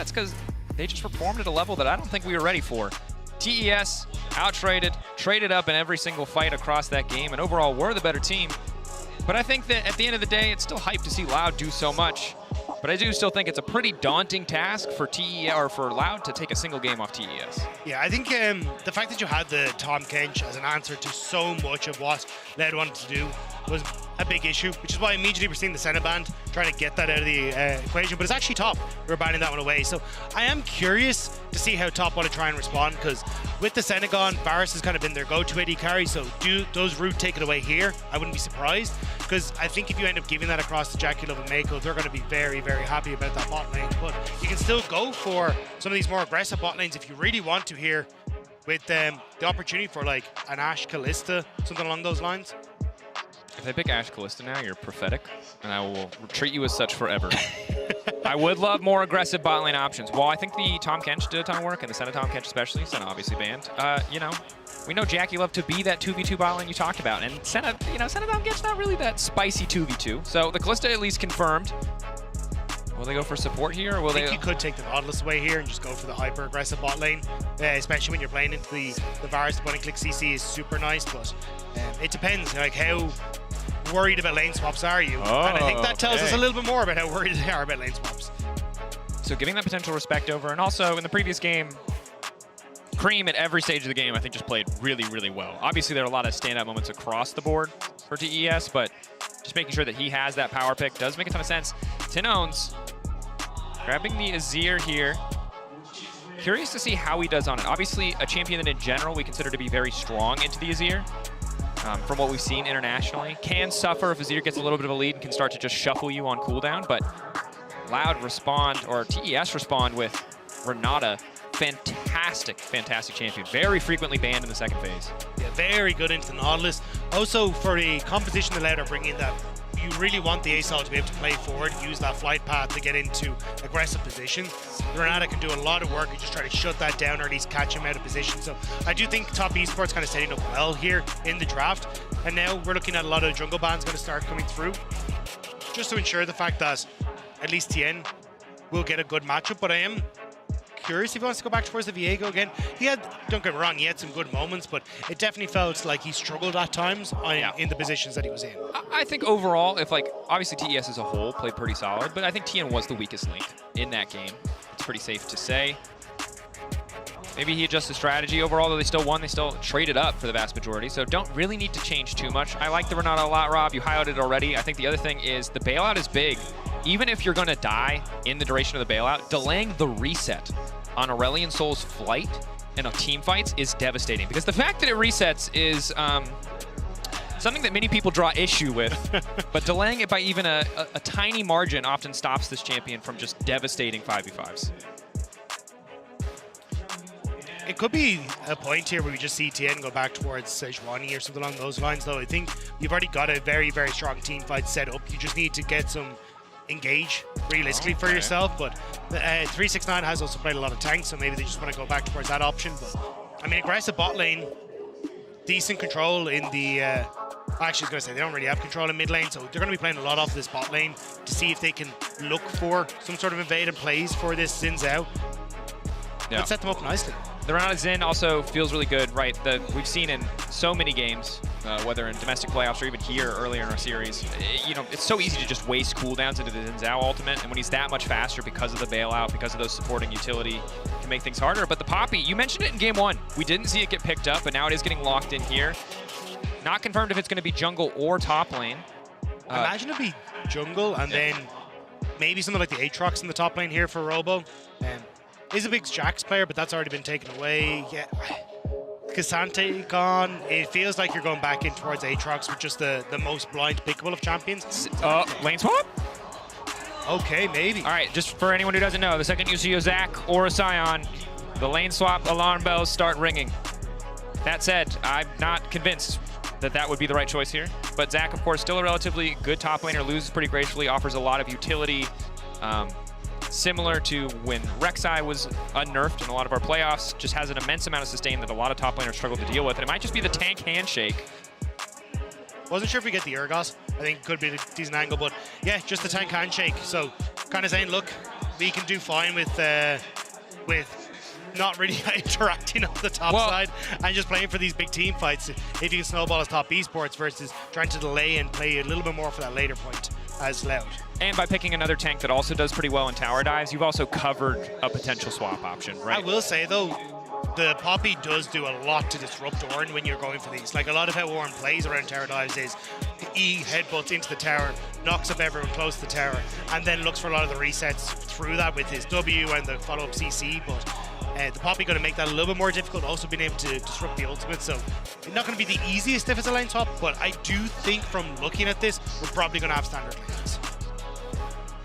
That's because they just performed at a level that I don't think we were ready for. TES out-traded, traded up in every single fight across that game, and overall we're the better team. But I think that at the end of the day, it's still hype to see Loud do so much. But I do still think it's a pretty daunting task for TES or for Loud to take a single game off TES. Yeah, I think the fact that you had the Tahm Kench as an answer to so much of what Loud wanted to do was a big issue, which is why immediately we're seeing the Senna ban trying to get that out of the equation. But it's actually Top. We're banning that one away. So I am curious to see how Top want to try and respond, because with the Senna gone, Varus has kind of been their go-to AD carry. So does Root take it away here? I wouldn't be surprised, because I think if you end up giving that across to Jackie Love and Mako, they're going to be very, very happy about that bot lane. But you can still go for some of these more aggressive bot lanes if you really want to here, with the opportunity for like an Ashe Kalista, something along those lines. If I pick Ashe Kalista now, you're prophetic, and I will treat you as such forever. I would love more aggressive bot lane options. While I think the Tahm Kench did a ton of work, and the Senna Tahm Kench especially, Senna obviously banned, you know, we know Jackie Love to be that 2v2 bot lane you talked about, and Senna, you know, Senna Tahm Kench not really that spicy 2v2. So the Kalista at least confirmed. Will they go for support here, or will they? I think you could take the Nautilus away here and just go for the hyper-aggressive bot lane, especially when you're playing into the Varus. The point-and-click CC is super nice, but it depends, like how worried about lane swaps are you? Oh, and I think that tells us a little bit more about how worried they are about lane swaps. So giving that potential respect over, and also in the previous game, Cream at every stage of the game I think just played really, really well. Obviously there are a lot of standout moments across the board for TES, but just making sure that he has that power pick does make a ton of sense. Tinones grabbing the Azir here. Curious to see how he does on it. Obviously a champion that in general we consider to be very strong into the Azir. From what we've seen internationally. Can suffer if Azir gets a little bit of a lead and can start to just shuffle you on cooldown, but Loud respond, or TES respond with Renata. Fantastic, fantastic champion. Very frequently banned in the second phase. Yeah, very good into the Nautilus. Also, for the composition the Loud are bringing, that you really want the ASOL to be able to play forward, use that flight path to get into aggressive position. Renata can do a lot of work and just try to shut that down, or at least catch him out of position. So I do think Top Esports kind of setting up well here in the draft. And now we're looking at a lot of jungle bans going to start coming through, just to ensure the fact that at least Tien will get a good matchup. But I am curious if he wants to go back towards the Viego again. He had, don't get me wrong, he had some good moments, but it definitely felt like he struggled at times in the positions that he was in. I think overall, if like, obviously TES as a whole played pretty solid, but I think Tien was the weakest link in that game. It's pretty safe to say. Maybe he adjusts the strategy overall, though they still won. They still traded up for the vast majority, so don't really need to change too much. I like the Renata a lot, Rob. You highlighted it already. I think the other thing is the bailout is big. Even if you're going to die in the duration of the bailout, delaying the reset on Aurelion Sol's flight in a team fights is devastating, because the fact that it resets is something that many people draw issue with, but delaying it by even a tiny margin often stops this champion from just devastating 5v5s. It could be a point here where we just see Tien go back towards Sejuani or something along those lines, though. I think you've already got a very, very strong team fight set up. You just need to get some engage realistically for yourself. But 369 has also played a lot of tanks, so maybe they just want to go back towards that option. But I mean, aggressive bot lane, decent control in the actually, I was going to say they don't really have control in mid lane, so they're going to be playing a lot off this bot lane to see if they can look for some sort of invade plays for this Xin Zhao. Yeah. Let's set them up nicely. The Renata Xin also feels really good, right? We've seen in so many games, whether in domestic playoffs or even here earlier in our series, you know, it's so easy to just waste cooldowns into the Xin Zhao ultimate, and when he's that much faster because of the bailout, because of those supporting utility, can make things harder. But the Poppy, you mentioned it in game one. We didn't see it get picked up, but now it is getting locked in here. Not confirmed if it's going to be jungle or top lane. Imagine it'd be jungle, and then maybe something like the Aatrox in the top lane here for Robo. He's a big Jax player, but that's already been taken away. Yeah, Cassante gone. It feels like you're going back in towards Aatrox with just the most blind pickable of champions. Lane swap? Okay, maybe. All right, just for anyone who doesn't know, the second you see a Zac or a Sion, the lane swap alarm bells start ringing. That said, I'm not convinced that that would be the right choice here. But Zac, of course, still a relatively good top laner, loses pretty gracefully, offers a lot of utility. Similar to when Rek'Sai was unnerfed in a lot of our playoffs, just has an immense amount of sustain that a lot of top laners struggle to deal with. And it might just be the tank handshake. Wasn't sure if we get the Urgos. I think it could be a decent angle, but yeah, just the tank handshake. So kind of saying, look, we can do fine with not really interacting on the top side and just playing for these big team fights. If you can snowball as top esports versus trying to delay and play a little bit more for that later point as Loud. And by picking another tank that also does pretty well in tower dives, you've also covered a potential swap option, right? I will say though, the Poppy does do a lot to disrupt Ornn when you're going for these. Like a lot of how Ornn plays around tower dives is E headbutts into the tower, knocks up everyone close to the tower, and then looks for a lot of the resets through that with his W and the follow-up CC, but the Poppy going to make that a little bit more difficult, also being able to disrupt the ultimate, so it's not going to be the easiest if it's a lane top, but I do think from looking at this, we're probably going to have standard lanes.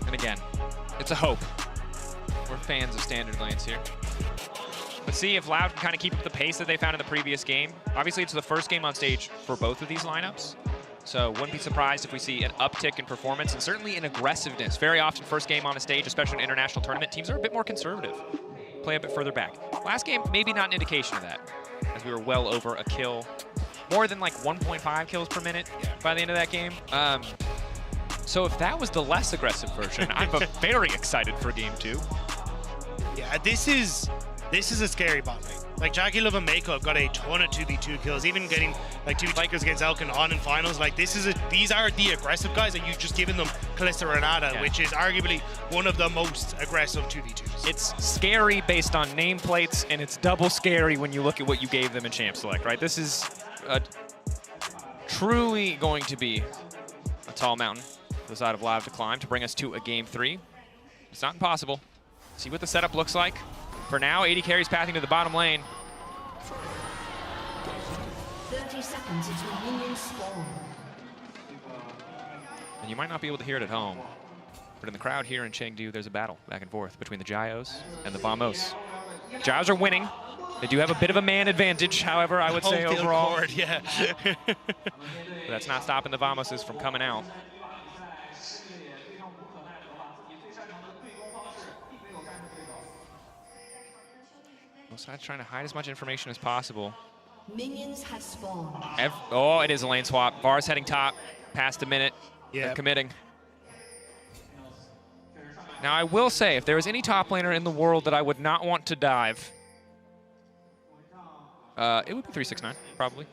And again, it's a hope. We're fans of standard lanes here. Let's see if Loud can kind of keep up the pace that they found in the previous game. Obviously, it's the first game on stage for both of these lineups, so wouldn't be surprised if we see an uptick in performance and certainly in aggressiveness. Very often, first game on a stage, especially in an international tournament, teams are a bit more conservative. Play a bit further back. Last game, maybe not an indication of that, as we were well over a kill, more than like 1.5 kills per minute by the end of that game. So if that was the less aggressive version, I'm very excited for game 2. Yeah, this is a scary bot lane. Like Jackie Love and Mako have got a ton of 2v2 kills, even getting like 2v2 kills against Elkin on in finals. Like these are the aggressive guys, and you've just given them Kalista Renata, which is arguably one of the most aggressive 2v2s. It's scary based on nameplates, and it's double scary when you look at what you gave them in Champ Select, right? This is truly going to be a tall mountain for the side of Loud to climb to bring us to a game 3. It's not impossible. See what the setup looks like. For now, 80 carries pathing to the bottom lane. 30 seconds until minions spawn. And you might not be able to hear it at home, but in the crowd here in Chengdu, there's a battle back and forth between the Gyos and the Vamos. Gyos are winning. They do have a bit of a man advantage, however, I would say overall. Forward, yeah. But that's not stopping the Vamoses from coming out. Side's trying to hide as much information as possible. Minions have spawned. Oh, it is a lane swap. Var's heading top, past a minute. Yeah, committing. Now, I will say, if there was any top laner in the world that I would not want to dive, it would be 369, probably.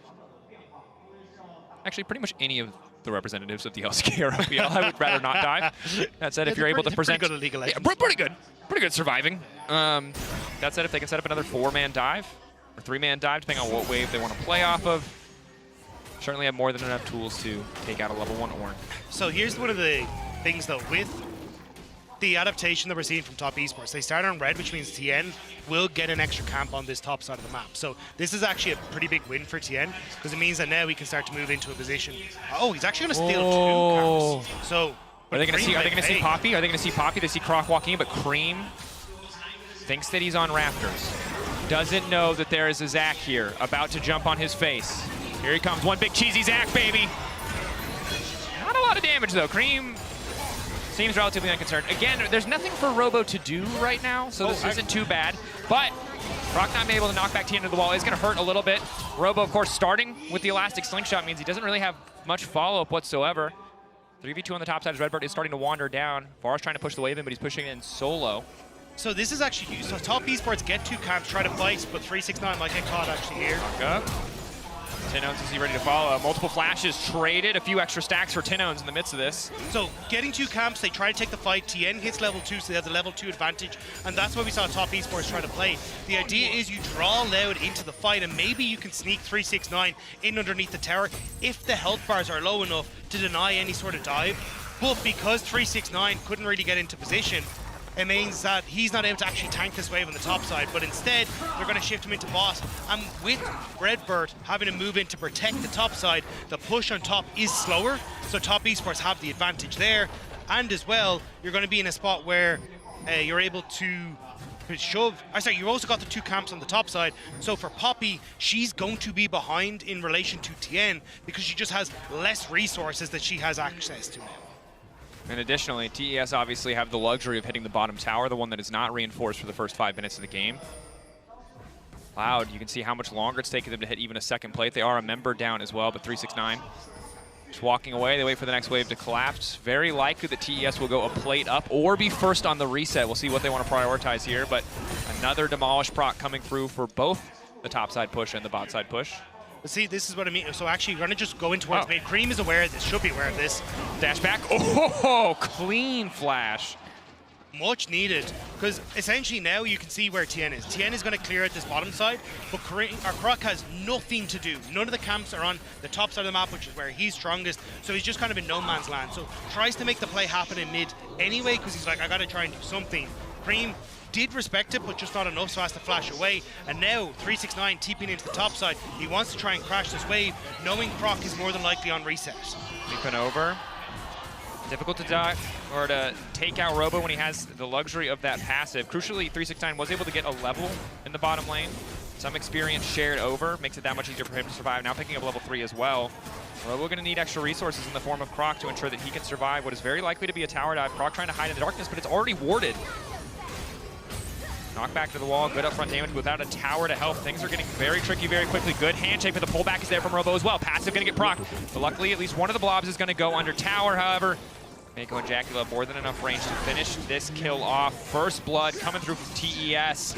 Actually, pretty much any of the representatives of the LCK or OPL, I would rather not dive. That said, if you're able to present... Pretty good at League of Legends. Yeah, pretty good. Pretty good surviving. That said, if they can set up another 4-man dive, or 3-man dive, depending on what wave they want to play off of, certainly have more than enough tools to take out a level 1 Ornn. So here's one of the things, though, with the adaptation that we're seeing from top esports. They start on red, which means Tien will get an extra camp on this top side of the map. So this is actually a pretty big win for Tien, because it means that now we can start to move into a position. Oh, he's actually going to steal 2 camps. So are they going to see Poppy? Are they going to see Poppy? They see Croc walking in, but Cream thinks that he's on Raptors. Doesn't know that there is a Zac here, about to jump on his face. Here he comes, one big cheesy Zac, baby. Not a lot of damage, though. Cream seems relatively unconcerned. Again, there's nothing for Robo to do right now, so this isn't too bad. But Croc not being able to knock back Tien into the wall is going to hurt a little bit. Robo, of course, starting with the Elastic Slingshot means he doesn't really have much follow-up whatsoever. 3v2 on the top side as Redbird is starting to wander down. Var's trying to push the wave in, but he's pushing in solo. So this is actually used. So top esports get 2 camps, try to fight, but 369 might get caught actually here. Up. Tinones is he ready to follow. Multiple flashes traded, a few extra stacks for Tinones in the midst of this. So getting 2 camps, they try to take the fight. Tien hits level 2, so they have the level 2 advantage, and that's what we saw top esports try to play. The idea is you draw Loud into the fight, and maybe you can sneak 369 in underneath the tower if the health bars are low enough to deny any sort of dive. But because 369 couldn't really get into position, it means that he's not able to actually tank this wave on the top side, but instead they're going to shift him into boss. And with Redbird having to move in to protect the top side, the push on top is slower, so top esports have the advantage there. And as well, you're going to be in a spot where you're able to shove. You've also got the 2 camps on the top side, so for Poppy, she's going to be behind in relation to Tien because she just has less resources that she has access to now. And additionally, TES obviously have the luxury of hitting the bottom tower, the one that is not reinforced for the first 5 minutes of the game. Loud, you can see how much longer it's taken them to hit even a second plate. They are a member down as well, but 369 Just walking away, they wait for the next wave to collapse. Very likely that TES will go a plate up or be first on the reset. We'll see what they want to prioritize here, but another demolish proc coming through for both the top side push and the bot side push. See, this is what I mean. So actually, we're going to just go into towards mid. Cream is aware of this, should be aware of this. Dash back. Oh, clean flash. Much needed, because essentially now you can see where Tien is. Tien is going to clear at this bottom side, but Croc has nothing to do. None of the camps are on the top side of the map, which is where he's strongest, so he's just kind of in no man's land. So tries to make the play happen in mid anyway, because he's like, I got to try and do something. Cream did respect it, but just not enough, so has to flash away. And now 369 TPing into the top side. He wants to try and crash this wave, knowing Croc is more than likely on reset. Leaping over. Difficult to die or to take out Robo when he has the luxury of that passive. Crucially, 369 was able to get a level in the bottom lane. Some experience shared over, makes it that much easier for him to survive. Now picking up level 3 as well. Robo going to need extra resources in the form of Croc to ensure that he can survive what is very likely to be a tower dive. Croc trying to hide in the darkness, but it's already warded. Knock back to the wall, good upfront damage without a tower to help. Things are getting very tricky very quickly. Good handshake, but the pullback is there from Robo as well. Passive going to get procced, but luckily at least one of the blobs is going to go under tower, however. Mako and Jackie have more than enough range to finish this kill off. First blood coming through from TES.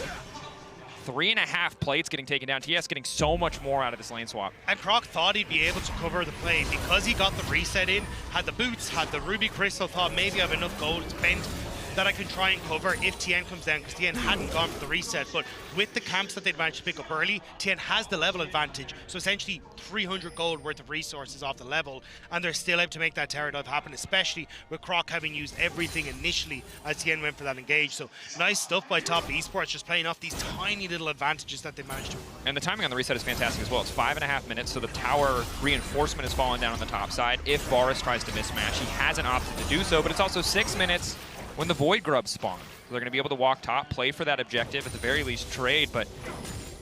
3.5 plates getting taken down. TES getting so much more out of this lane swap. And Croc thought he'd be able to cover the play because he got the reset in, had the boots, had the Ruby Crystal, thought maybe I have enough gold spent that I can try and cover if Tien comes down, because Tien hadn't gone for the reset. But with the camps that they'd managed to pick up early, Tien has the level advantage. So essentially 300 gold worth of resources off the level, and they're still able to make that tower dive happen, especially with Croc having used everything initially as Tien went for that engage. So nice stuff by top Esports, just playing off these tiny little advantages that they managed to. And the timing on the reset is fantastic as well. It's 5.5 minutes, so the tower reinforcement is falling down on the top side. If Varus tries to mismatch, he hasn't opted to do so, but it's also 6 minutes when the Void Grubs spawn. So they're going to be able to walk top, play for that objective, at the very least trade, but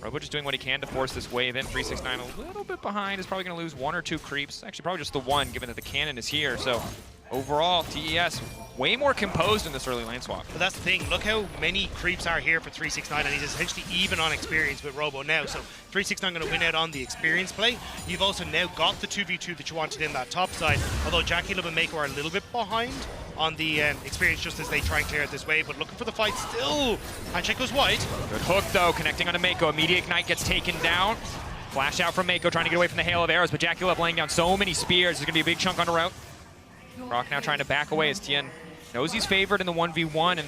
Robo just doing what he can to force this wave in. 369 a little bit behind, is probably going to lose 1 or 2 creeps. Actually, probably just the 1, given that the cannon is here. So overall, TES way more composed in this early lane swap. But that's the thing, look how many creeps are here for 369, and he's essentially even on experience with Robo now. So 369 going to win out on the experience play. You've also now got the 2v2 that you wanted in that top side, although Jackie and Mako are a little bit behind on the experience just as they try and clear out this wave, but looking for the fight still. Handshake goes wide. Good hook though, connecting onto Mako. Immediate Ignite gets taken down. Flash out from Mako, trying to get away from the hail of arrows, but Jackie Love laying down so many spears. There's going to be a big chunk on the route. Croc now trying to back away as Tien knows he's favored in the 1v1, and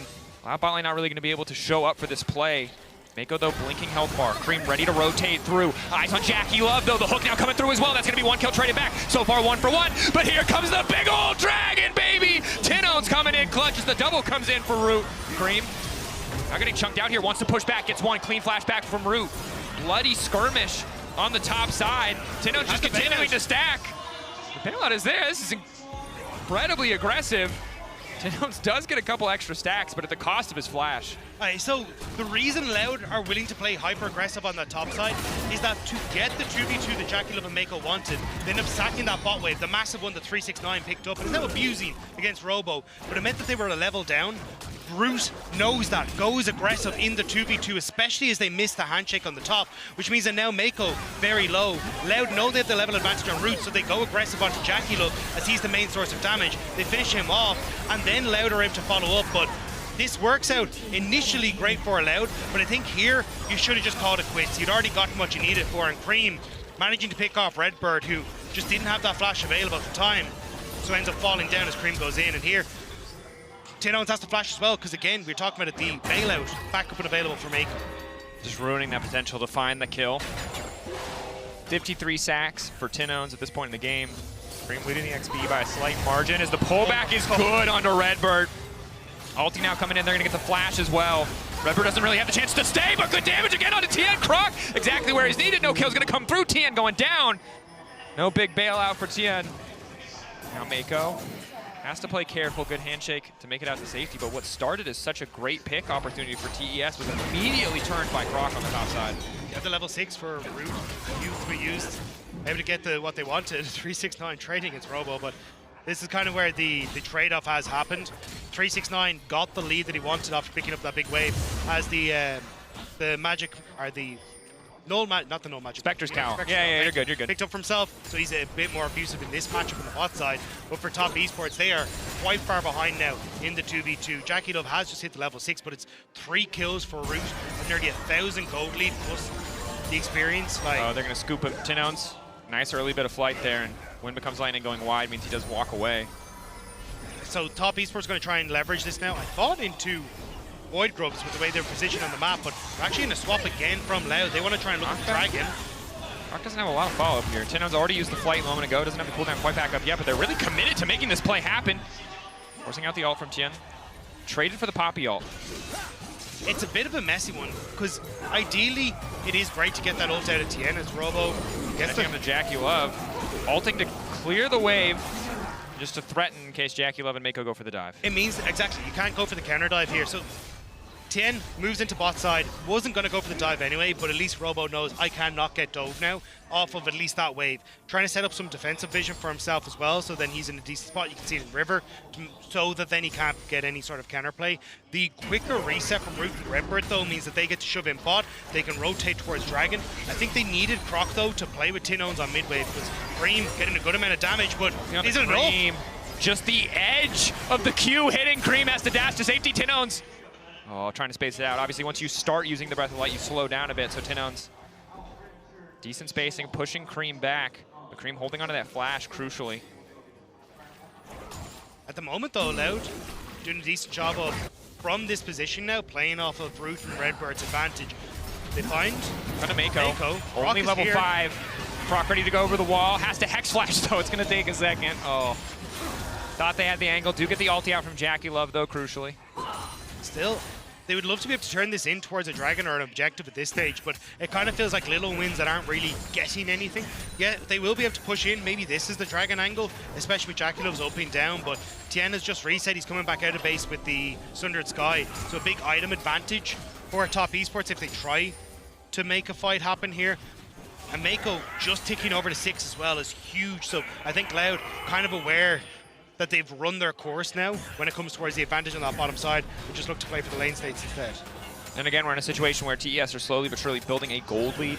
bot lane not really going to be able to show up for this play. Mako, though, blinking health bar. Cream ready to rotate through. Eyes on Jackie Love, though. The hook now coming through as well. That's going to be 1 kill traded back. So far, 1 for 1. But here comes the big old dragon, baby! Tino's coming in clutch as the double comes in for Root. Cream now getting chunked out here. Wants to push back. Gets 1. Clean flash back from Root. Bloody skirmish on the top side. Tino just continuing to stack. The bailout is there. This is incredibly aggressive. Tino's does get a couple extra stacks, but at the cost of his flash. Alright, so the reason Loud are willing to play hyper-aggressive on the top side is that to get the 2v2 that Jackie Love and Mako wanted, they end up sacking that bot wave, the massive one that 369 picked up, and is now abusing against Robo, but it meant that they were a level down. Brute knows that, goes aggressive in the 2v2, especially as they miss the handshake on the top, which means that now Mako very low. Loud know they have the level advantage on Root, so they go aggressive onto Jackie Love as he's the main source of damage. They finish him off, and then Loud are able to follow up, but this works out initially great for Loud, but I think here you should have just called it quits. You'd already gotten what you needed for, and Cream managing to pick off Redbird, who just didn't have that flash available at the time, so ends up falling down as Cream goes in. And here Tino's has to flash as well, because again, we were talking about it, the bailout back up and available for Mako. Just ruining that potential to find the kill. 53 sacks for Tino's at this point in the game. Cream leading the XP by a slight margin as the pullback is good onto Redbird. Ulti now coming in, they're gonna get the flash as well. Redbird doesn't really have the chance to stay, but good damage again onto Tien. Croc exactly where he's needed. No kill's gonna come through. Tien going down. No big bailout for Tien. Now Mako has to play careful, good handshake to make it out to safety, but what started as such a great pick opportunity for TES was immediately turned by Croc on the top side. Yeah, the level 6 for Root used, able to get what they wanted. 369 trading against Robo, but this is kind of where the trade-off has happened. 369 got the lead that he wanted after picking up that big wave as the magic, or the not the null magic. Spectre's Cowl. Spectre's Yeah, Cowl, you're thank good, you. you're good. Picked up for himself, so he's a bit more abusive in this matchup on the bot side. But for top esports, they are quite far behind now in the 2v2. Jackie Love has just hit the level 6, but it's 3 kills for Root, and nearly 1,000 gold lead plus the experience. Like, Oh, they're going to scoop up Tinons. Nice early bit of flight there, and when becomes lightning going wide means he does walk away. so top esports going to try and leverage this now. I thought into Void Grubs with the way they're positioned on the map, but they're actually going to swap again from Loud. They want to try and look at the Dragon. Rock doesn't have a lot of follow-up here. Tinon's already used the flight a moment ago, doesn't have the cooldown quite back up yet, but they're really committed to making this play happen. Forcing out the ult from Tien. Traded for the Poppy ult. It's a bit of a messy one, because ideally it is great to get that ult out of Tien as Robo gets Getting him to Jackie Love. Ulting to clear the wave, just to threaten in case Jackie Love and Mako go for the dive. It means, exactly, you can't go for the counter dive here. So Tien moves into bot side, wasn't going to go for the dive anyway, but at least Robo knows I cannot get dove now off of at least that wave. Trying to set up some defensive vision for himself as well, so then he's in a decent spot. You can see it in River, so that then he can't get any sort of counterplay. The quicker reset from Root and Redbird, though, means that they get to shove in bot. They can rotate towards Dragon. I think they needed Croc, though, to play with Tinons on mid wave, because Cream getting a good amount of damage, but is it enough? Just the edge of the Q hitting. Cream has to dash to safety. Tinons. Oh, trying to space it out. Obviously, once you start using the Breath of Light, you slow down a bit. So Tinons, decent spacing, pushing Cream back. But Cream holding onto that flash, crucially. At the moment, though, Loud doing a decent job of, from this position now, playing off of Root and Redbird's advantage. They find Gonna Mako. Croc Only is level here. 5. Croc ready to go over the wall. Has to Hex Flash, though. It's gonna take a second. Oh. Thought they had the angle. Do get the ulti out from Jackie Love, though, crucially. Still, they would love to be able to turn this in towards a Dragon or an objective at this stage, but it kind of feels like little wins that aren't really getting anything. Yeah, they will be able to push in. Maybe this is the Dragon angle, especially with Jackie Love's up and down, but Tien has just reset. He's coming back out of base with the Sundered Sky, so a big item advantage for top esports if they try to make a fight happen here. And Mako just ticking over to 6 as well is huge, so I think Loud kind of aware that they've run their course now when it comes towards the advantage on that bottom side and just look to play for the lane states instead. And again, we're in a situation where TES are slowly but surely building a gold lead.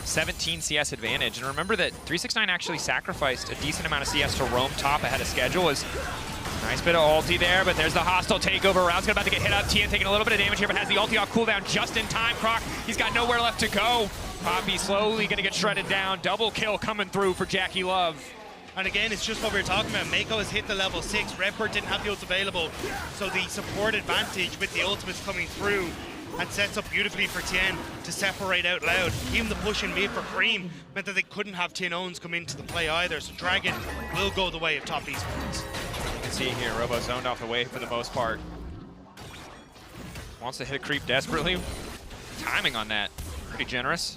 17 CS advantage. And remember that 369 actually sacrificed a decent amount of CS to roam top ahead of schedule. Nice bit of ulti there, but there's the hostile takeover. Round's about to get hit up. Tien taking a little bit of damage here, but has the ulti off cooldown just in time. Croc, he's got nowhere left to go. Poppy slowly gonna get shredded down. Double kill coming through for Jackie Love. And again, it's just what we were talking about. Mako has hit the level 6. Redbird didn't have the ult available, so the support advantage with the ultimates coming through and sets up beautifully for Tien to separate out Loud. Even the push in mid for Cream meant that they couldn't have Tien Owens come into the play either, so Dragon will go the way of top esports. You can see here, Robo zoned off the wave for the most part. Wants to hit creep desperately. Timing on that, pretty generous.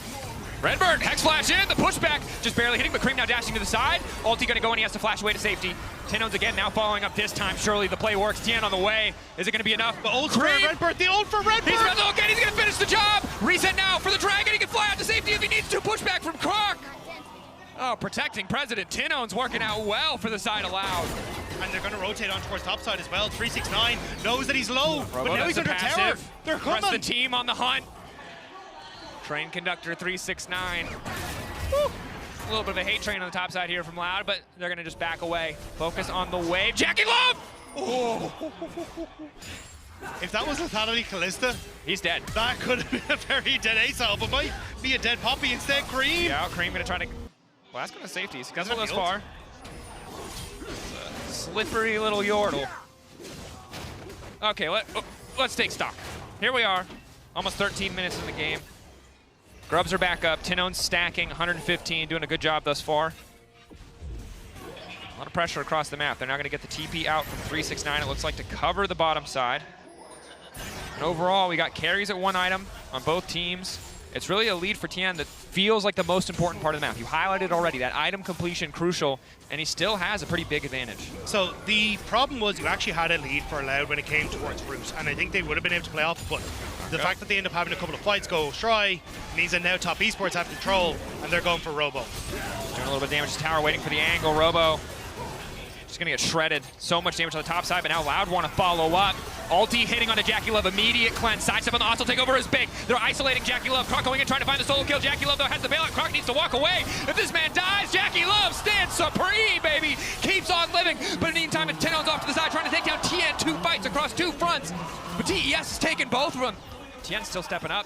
Redbird, Hex Flash in, the pushback, just barely hitting, but Cream now dashing to the side. Ulti gonna go and he has to flash away to safety. Tinons again now following up this time. Surely the play works. Tien on the way. Is it gonna be enough? The ult for Redbird, the ult for Redbird! He's about to look at, he's gonna finish the job! Reset now for the Dragon, he can fly out to safety if he needs to. Pushback from Croc. Oh, protecting President. Tinons working out well for the side of Loud. And they're gonna rotate on towards top side as well. 369 knows that he's low, Robo but now he's under passive. tower. They're Rest coming! the team on the hunt. Train Conductor 369. Woo. A little bit of a hate train on the top side here from Loud, but they're gonna just back away. Focus on the wave. Jackie Love! Oh. If that was Lethality Callista, He's dead. that could have been a very dead ASAL, but might be a dead Poppy instead. Cream! Yeah, Cream gonna try to... Well, that's gonna safety. Successful thus far. It's a slippery little Yordle. Okay, let's take stock. Here we are, almost 13 minutes in the game. Grubs are back up. Tinons stacking, 115, doing a good job thus far. A lot of pressure across the map. They're now going to get the TP out from 369, it looks like, to cover the bottom side. And overall, we got carries at 1 item on both teams. It's really a lead for Tien that feels like the most important part of the map. You highlighted already, that item completion crucial, and he still has a pretty big advantage. So the problem was you actually had a lead for Loud when it came towards Root, and I think they would have been able to play off, but the fact that they end up having a couple of fights go astray means that now top esports have control, and they're going for Robo. Doing a little bit of damage to tower, waiting for the angle. Robo She's gonna get shredded. So much damage on the top side, but now Loud want to follow up. Ulti hitting onto Jackie Love, immediate cleanse. Sidestep on the hostile takeover is big. They're isolating Jackie Love. Croc going in, trying to find the solo kill. Jackie Love, though, has the bailout. Croc needs to walk away. If this man dies, Jackie Love stands supreme, baby. Keeps on living. But in the meantime, it's Teno's off to the side, trying to take down Tien. 2 fights across 2 fronts. But TES is taking both of them. Tien's still stepping up.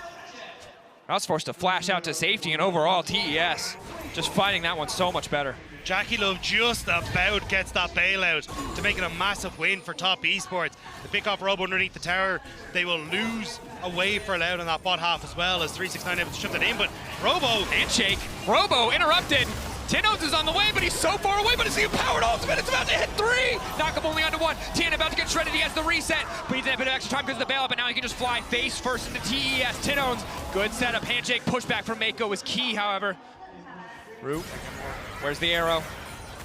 I was forced to flash out to safety, and overall, TES just fighting that one so much better. Jackie Love just about gets that bailout to make it a massive win for Top Esports. They pick off Robo underneath the tower. They will lose away for Loud on that bot half as well as 369 able to shove that in, but Robo... Handshake. Robo interrupted. Tinoz is on the way, but he's so far away, but it's the powered ultimate. It's about to hit 3. Knock him only onto 1. Tien about to get shredded. He has the reset, but he's in a bit of extra time because of the bailout, but now he can just fly face first into TES. Tinoz, good setup. Handshake pushback from Mako was key, however. Root, where's the arrow?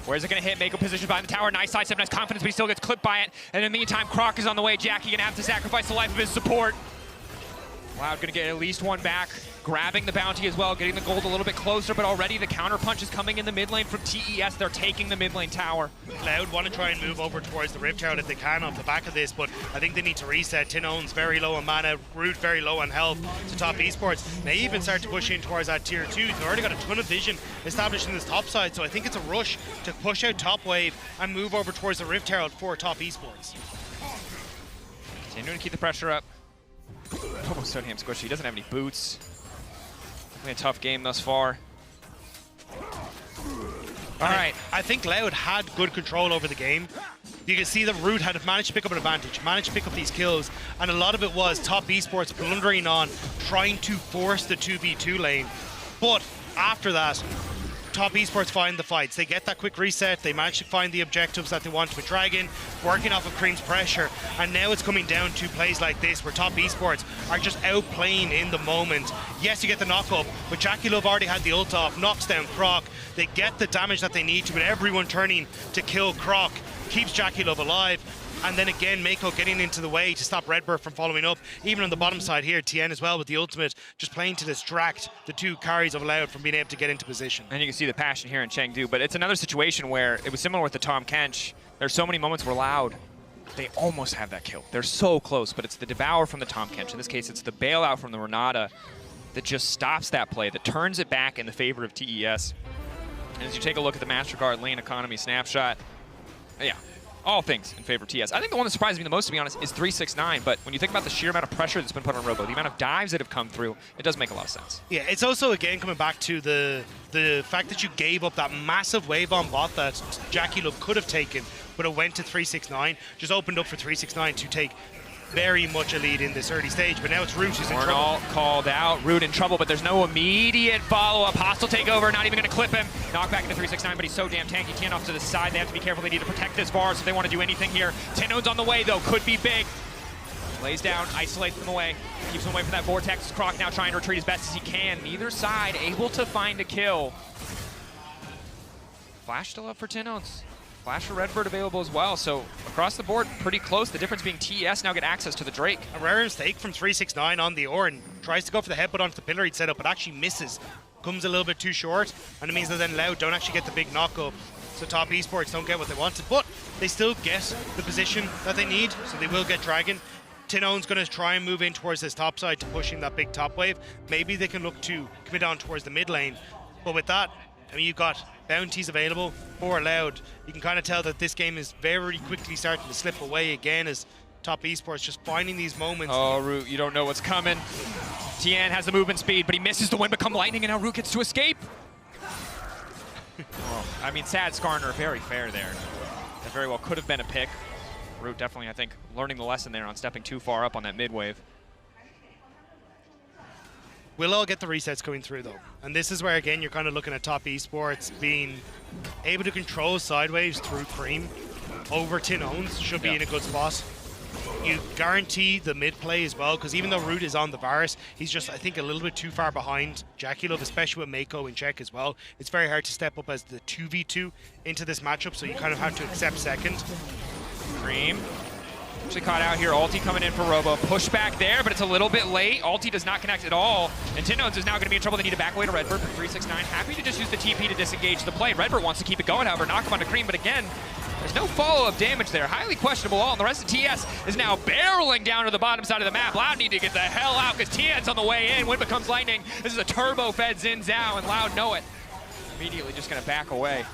Where's it gonna hit? Mako positioned behind the tower. Nice sidestep, nice confidence, but he still gets clipped by it. And in the meantime, Croc is on the way. Jackie gonna have to sacrifice the life of his support. Loud gonna get at least 1 back. Grabbing the bounty as well, getting the gold a little bit closer, but already the counter punch is coming in the mid lane from TES. They're taking the mid lane tower. Loud want to try and move over towards the Rift Tower if they can off the back of this, but I think they need to reset. Tinone's very low on mana, Root very low on health to Top Esports. They even start to push in towards that tier 2. They've already got a ton of vision established in this top side, so I think it's a rush to push out top wave and move over towards the Rift Tower for Top Esports. Continuing to keep the pressure up. Almost so damn squishy. He doesn't have any boots. A tough game thus far. All right. I think Loud had good control over the game. You can see that Root had managed to pick up an advantage, managed to pick up these kills, and a lot of it was Top Esports blundering on, trying to force the 2v2 lane. But after that, Top Esports find the fights. They get that quick reset. They manage to find the objectives that they want with Dragon, working off of Cream's pressure. And now it's coming down to plays like this where Top Esports are just outplaying in the moment. Yes, you get the knock up, but Jackie Love already had the ult off, knocks down Croc. They get the damage that they need to, with everyone turning to kill Croc. Keeps Jackie Love alive. And then again, Mako getting into the way to stop Redbird from following up. Even on the bottom side here, Tien as well with the ultimate, just playing to distract the 2 carries of Loud from being able to get into position. And you can see the passion here in Chengdu, but it's another situation where it was similar with the Tahm Kench. There's so many moments where Loud, they almost have that kill. They're so close, but it's the Devour from the Tahm Kench. In this case, it's the bailout from the Renata that just stops that play, that turns it back in the favor of TES. And as you take a look at the MasterCard lane economy snapshot, yeah, all things in favor of TS. I think the one that surprised me the most, to be honest, is 369. But when you think about the sheer amount of pressure that's been put on Robo, the amount of dives that have come through, it does make a lot of sense. Yeah, it's also, again, coming back to the fact that you gave up that massive wave on bot that Jackie Love could have taken, but it went to 369. Just opened up for 369 to take very much a lead in this early stage, but now it's Root who's in trouble. All called out, Root in trouble, but there's no immediate follow-up. Hostile takeover, not even going to clip him. Knock back into 369, but he's so damn tanky. Tien off to the side. They have to be careful. They need to protect this bar, so if they want to do anything here. Teno's on the way, though. Could be big. Lays down, isolates them away. Keeps them away from that vortex. Croc now trying to retreat as best as he can. Neither side able to find a kill. Flash still up for Teno's. Flash for Redbird available as well, so across the board, pretty close. The difference being TES now get access to the Drake. A rare mistake from 369 on the Orin. Tries to go for the headbutt onto the pillar he'd set up, but actually misses. Comes a little bit too short, and it means that then Loud don't actually get the big knock up. So Top Esports don't get what they wanted, but they still get the position that they need, so they will get Dragon. Tinone's going to try and move in towards this top side to pushing that big top wave. Maybe they can look to commit on towards the mid lane, but with that, I mean, you've got bounties available for Loud. You can kind of tell that this game is very quickly starting to slip away again as Top Esports just finding these moments. Oh, Root, you don't know what's coming. Tien has the movement speed, but he misses the wind become lightning, and now Root gets to escape. Oh, I mean, sad Skarner, very fair there. That very well could have been a pick. Root definitely, I think, learning the lesson there on stepping too far up on that mid wave. We'll all get the resets going through, though. And this is where, again, you're kind of looking at Top Esports being able to control sideways through Cream over Tinone's should be in a good spot. You guarantee the mid play as well, because even though Root is on the Varus, he's just, I think, a little bit too far behind Jackie Love, especially with Mako in check as well. It's very hard to step up as the 2v2 into this matchup, so you kind of have to accept second. Cream. Actually caught out here. Ulti coming in for Robo. Push back there, but it's a little bit late. Ulti does not connect at all. And Tinoz is now going to be in trouble. They need to back away to Redbird for 369. Happy to just use the TP to disengage the play. Redbird wants to keep it going, however, knock him onto Cream, but again, There's no follow-up damage there. Highly questionable all. And the rest of TS is now barreling down to the bottom side of the map. Loud need to get the hell out because TN's on the way in. Wind becomes lightning. This is a turbo-fed Xin Zhao, and Loud know it. Immediately just going to back away.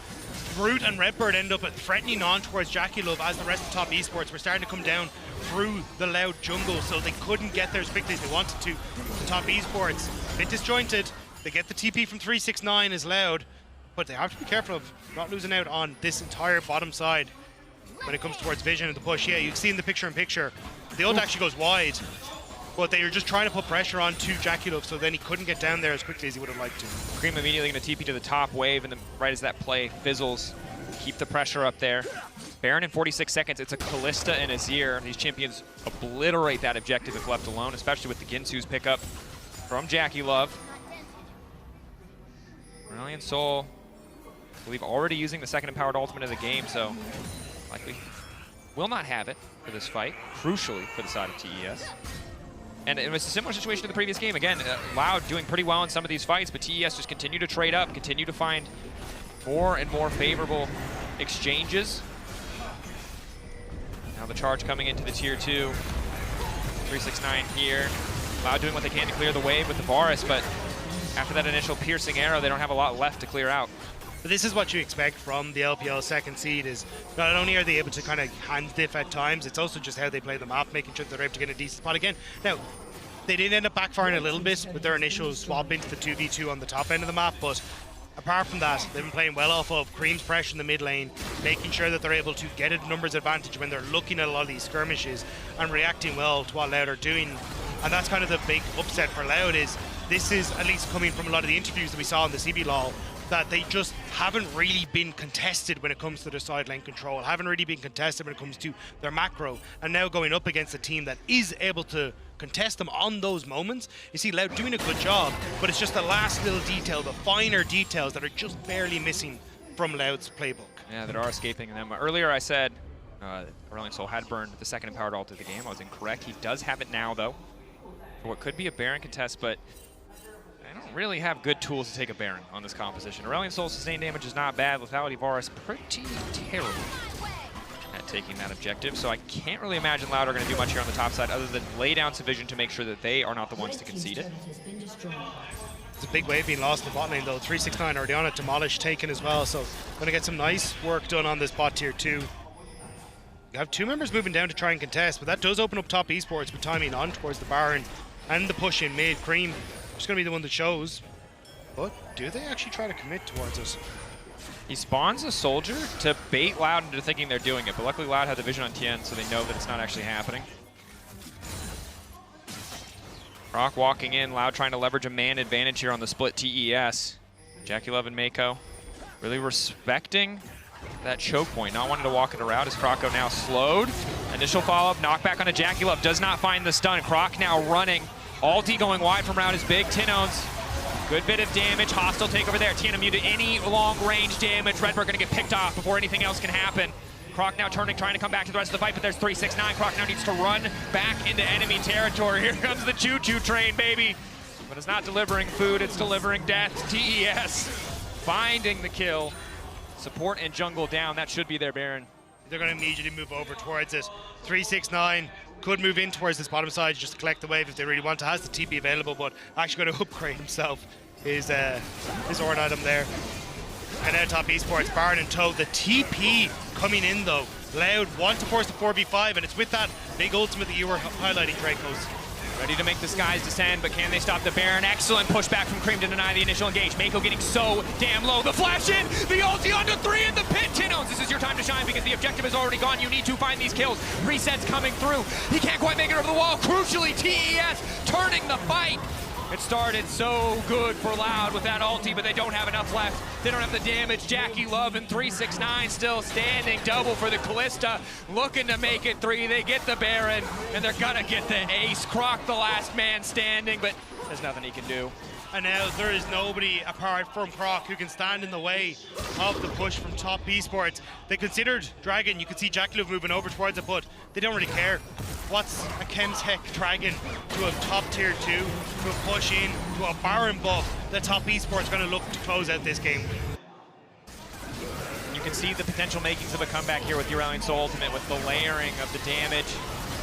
Brute and Redbird end up threatening on towards Jackie Love as the rest of top esports were starting to come down through the Loud jungle, so they couldn't get there as quickly as they wanted to. The top esports, a bit disjointed. They get the TP from 369 as Loud, but they have to be careful of not losing out on this entire bottom side when it comes towards vision and the push. Yeah, you can see in the picture-in-picture, the ult actually goes wide, but they were just trying to put pressure on to Jackie Love, so then he couldn't get down there as quickly as he would have liked to. Cream immediately going to TP to the top wave, and then right as that play fizzles, keep the pressure up there. Baron in 46 seconds, it's a Kalista and Azir. These champions obliterate that objective if left alone, especially with the Ginsu's pickup from Jackie Love. Brilliant Soul, I believe, already using the second empowered ultimate of the game, so likely will not have it for this fight, crucially for the side of TES. And it was a similar situation to the previous game. Again, Loud doing pretty well in some of these fights, but TES just continue to trade up, continue to find more and more favorable exchanges. Now the charge coming into the tier 2. 369 here. Loud doing what they can to clear the wave with the Varus, but after that initial piercing arrow, they don't have a lot left to clear out. But this is what you expect from the LPL second seed, is not only are they able to kind of hand diff at times, it's also just how they play the map, making sure they're able to get a decent spot again. Now, they did end up backfiring a little bit with their initial swap into the 2v2 on the top end of the map, but apart from that, they've been playing well off of Cream's pressure in the mid lane, making sure that they're able to get a numbers advantage when they're looking at a lot of these skirmishes and reacting well to what Loud are doing. And that's kind of the big upset for Loud, is this is at least coming from a lot of the interviews that we saw in the CBLOL, that they just haven't really been contested when it comes to their side lane control, haven't really been contested when it comes to their macro, and now going up against a team that is able to contest them on those moments. You see Loud doing a good job, but it's just the last little detail, the finer details that are just barely missing from Loud's playbook. Yeah, that are escaping them. Earlier I said Brilliant Soul had burned the second empowered ult of the game. I was incorrect. He does have it now, though, for what could be a Baron contest, but I don't really have good tools to take a Baron on this composition. Aurelion Soul's sustained damage is not bad. Lethality Varus pretty terrible at taking that objective, so I can't really imagine Loud are going to do much here on the top side other than lay down some vision to make sure that they are not the ones to concede it. It's a big wave being lost in the bot lane, though. 369 already on it, Demolish taken as well, so going to get some nice work done on this bot tier 2. You have two members moving down to try and contest, but that does open up top esports with timing on towards the Baron and the push in mid. Cream just going to be the one that shows, but do they actually try to commit towards us? He spawns a soldier to bait Loud into thinking they're doing it, but luckily Loud had the vision on Tien, so they know that it's not actually happening. Rock walking in, Loud trying to leverage a man advantage here on the split TES. Jackie Love and Mako really respecting that choke point, not wanting to walk it around as Croco now slowed. Initial follow-up, knockback on a Jackie Love, does not find the stun. Croc now running. Ulti going wide from round is big. Tinones, good bit of damage. Hostile take over there. Tien immune to any long-range damage. Redbird gonna get picked off before anything else can happen. Croc now turning, trying to come back to the rest of the fight, but there's 369. Croc now needs to run back into enemy territory. Here comes the choo-choo train, baby. But it's not delivering food, it's delivering death. TES finding the kill. Support and jungle down, that should be their Baron. They're going to immediately move over towards it. 369 could move in towards this bottom side just to collect the wave if they really want to. Has the TP available, but actually going to upgrade himself his Ord item there. And now top esports, Baron and Toad. The TP coming in though. Loud want to force the 4v5, and it's with that big ultimate that you were highlighting, Dracos. Ready to make the skies descend, but can they stop the Baron? Excellent pushback from Cream to deny the initial engage. Mako getting so damn low. The flash in, the ulti onto 3 in the pit. Tinones, this is your time to shine because the objective is already gone. You need to find these kills. Resets coming through. He can't quite make it over the wall. Crucially, TES turning the fight. It started so good for Loud with that ulti, but they don't have enough left. They don't have the damage. Jackie Love and 369 still standing. Double for the Kalista, looking to make it 3. They get the Baron, and they're gonna get the ace. Croc, the last man standing, but there's nothing he can do. And now there is nobody apart from Croc who can stand in the way of the push from top esports. They considered Dragon. You could see Jackie Love moving over towards it, but they don't really care. What's a Chemtech Dragon to a top tier 2, to a push in, to a Baron buff? The top esports going to look to close out this game. You can see the potential makings of a comeback here with your Alien Soul Ultimate, with the layering of the damage,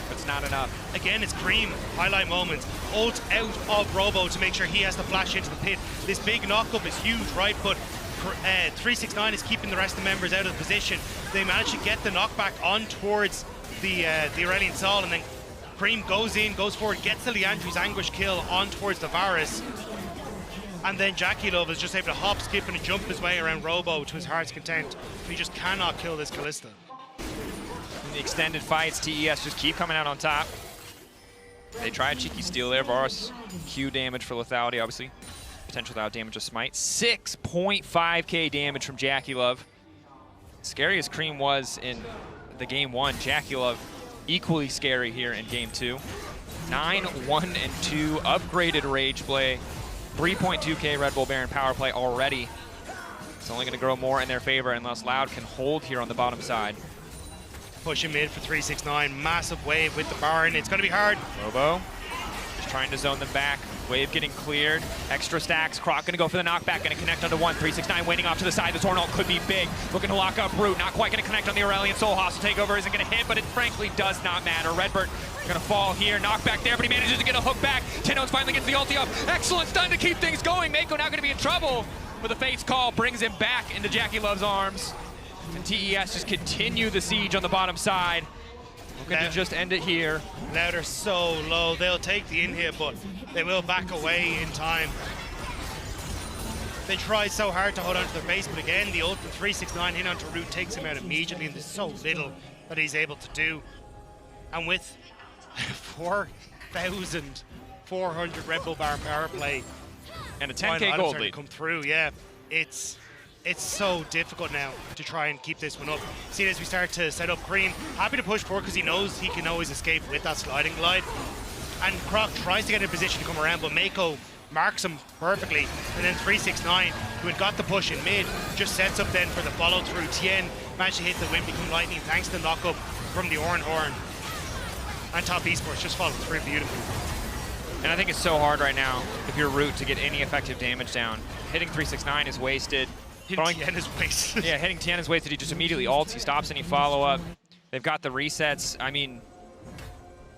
but it's not enough. Again, it's Cream, highlight moments. Ult out of Robo to make sure he has to flash into the pit. This big knockup is huge, right? But 369 is keeping the rest of the members out of position. They manage to get the knockback on towards the Aurelion Sol, and then Cream goes in, goes forward, gets the Leandri's Anguish kill on towards the Varus. And then Jackie Love is just able to hop, skip, and jump his way around Robo to his heart's content. He just cannot kill this Kalista. In the extended fights, TES just keep coming out on top. They try a cheeky steal there. Varus, Q damage for lethality, obviously. Potential without damage of smite. 6.5k damage from Jackie Love. Scary as Cream was in the game 1, Jackie Love equally scary here in game 2. 9, 1, and 2 upgraded Rage Play. 3.2k Red Bull Baron power play already. It's only going to grow more in their favor unless Loud can hold here on the bottom side. Pushing mid for 369, massive wave with the Baron. It's going to be hard. Robo just trying to zone them back. Wave getting cleared. Extra stacks. Croc going to go for the knockback. Going to connect onto one. 369 waiting off to the side. The Torn ult could be big. Looking to lock up Root. Not quite going to connect on the Aurelion Soul. Hostile takeover isn't going to hit, but it frankly does not matter. Redbird going to fall here. Knockback there, but he manages to get a hook back. Tinones finally gets the ulti up. Excellent stun to keep things going. Mako now going to be in trouble. But the Fate's Call brings him back into Jackie Love's arms. And TES just continue the siege on the bottom side. Looking to just end it here. Now they're so low. They'll take the in-hit, but they will back away in time. They try so hard to hold on to their base, but again, the ult from 369 in onto Root takes him out immediately, and there's so little that he's able to do. And with 4,400 Red Bull Baron power play and a 10k gold lead come through, yeah, it's so difficult now to try and keep this one up. See, as we start to set up Cream, happy to push forward because he knows he can always escape with that sliding glide. And Croc tries to get in position to come around, but Mako marks him perfectly. And then 369, who had got the push in mid, just sets up then for the follow through. Tien managed to hit the Wind Become Lightning thanks to the knockup from the Oran Horn. And top Esports just followed through beautifully. And I think it's so hard right now, if you're Root, to get any effective damage down. Hitting 369 is wasted. Tien is wasted. Yeah, hitting Tien is wasted. He just immediately ults, he stops any follow-up. They've got the resets. I mean,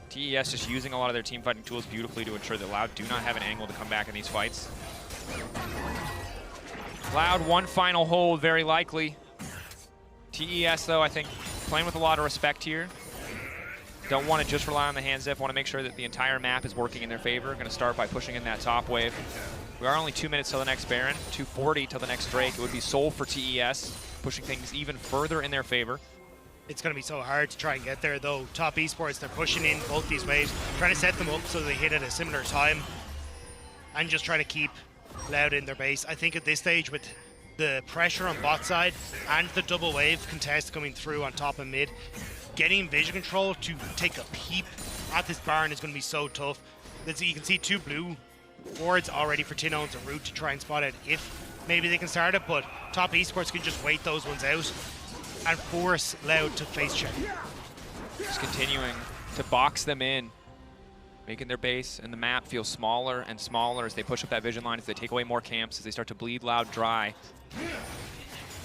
TES just using a lot of their team fighting tools beautifully to ensure that Loud do not have an angle to come back in these fights. Loud, one final hold, very likely. TES, though, I think, playing with a lot of respect here. Don't want to just rely on the hand zip. Want to make sure that the entire map is working in their favor. Going to start by pushing in that top wave. We are only 2 minutes till the next Baron, 2:40 till the next Drake. It would be Soul for TES, pushing things even further in their favor. It's going to be so hard to try and get there, though. Top Esports, they're pushing in both these waves, trying to set them up so they hit at a similar time, and just trying to keep Loud in their base. I think at this stage, with the pressure on bot side and the double wave contest coming through on top and mid, getting vision control to take a peep at this Baron is going to be so tough. You can see 2 blue wards already for Tinones and Root to try and spot it if maybe they can start it, but top Esports can just wait those ones out and force Loud to face check. Just continuing to box them in, making their base and the map feel smaller and smaller as they push up that vision line, as they take away more camps, as they start to bleed Loud dry.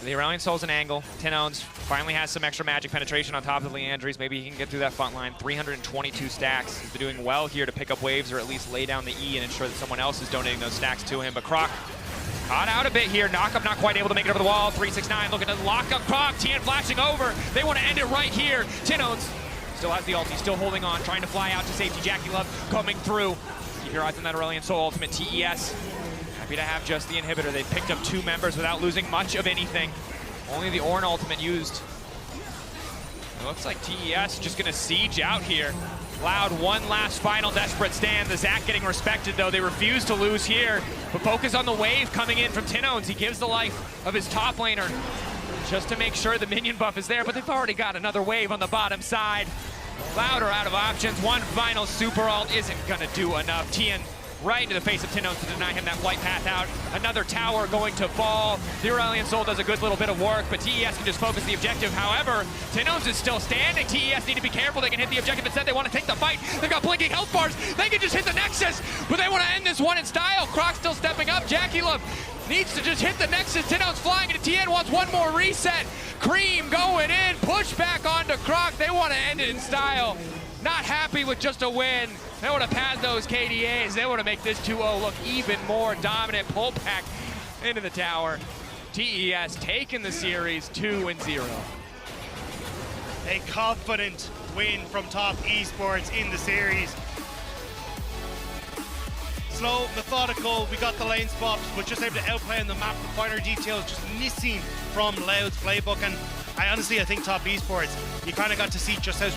The Aurelion Soul's an angle. Tinones finally has some extra magic penetration on top of the Leandri's. Maybe he can get through that front line. 322 stacks. He's been doing well here to pick up waves or at least lay down the E and ensure that someone else is donating those stacks to him. But Croc caught out a bit here. Knockup not quite able to make it over the wall. 369 looking to lock up Croc. Tien flashing over. They want to end it right here. Tinones still has the ult. He's still holding on, trying to fly out to safety. Jackie Love coming through. Keep your eyes on that Aurelion Soul Ultimate. TES happy to have just the inhibitor. They've picked up 2 members without losing much of anything. Only the Ornn ultimate used. It looks like TES just going to siege out here. Loud, one last final desperate stand. The Zac getting respected, though. They refuse to lose here. But focus on the wave coming in from Tinones. He gives the life of his top laner just to make sure the minion buff is there. But they've already got another wave on the bottom side. Loud are out of options. One final super ult isn't going to do enough. Tien right into the face of Tinones to deny him that flight path out. Another tower going to fall. The Aurelion Soul does a good little bit of work, but TES can just focus the objective. However, Tinones is still standing. TES need to be careful. They can hit the objective. Instead, they want to take the fight. They've got blinking health bars. They can just hit the Nexus, but they want to end this one in style. Croc still stepping up. Jackie Love needs to just hit the Nexus. Tino's flying into TN, wants one more reset. Cream going in, push back onto Croc. They want to end it in style. Not happy with just a win. They want to pad those KDAs. They want to make this 2-0 look even more dominant. Pull back into the tower. TES taking the series 2-0. A confident win from Top Esports in the series. Slow, methodical, we got the lane swaps, but just able to outplay on the map, the finer details just missing from Loud's playbook. And I honestly think Top Esports, you kind of got to see just how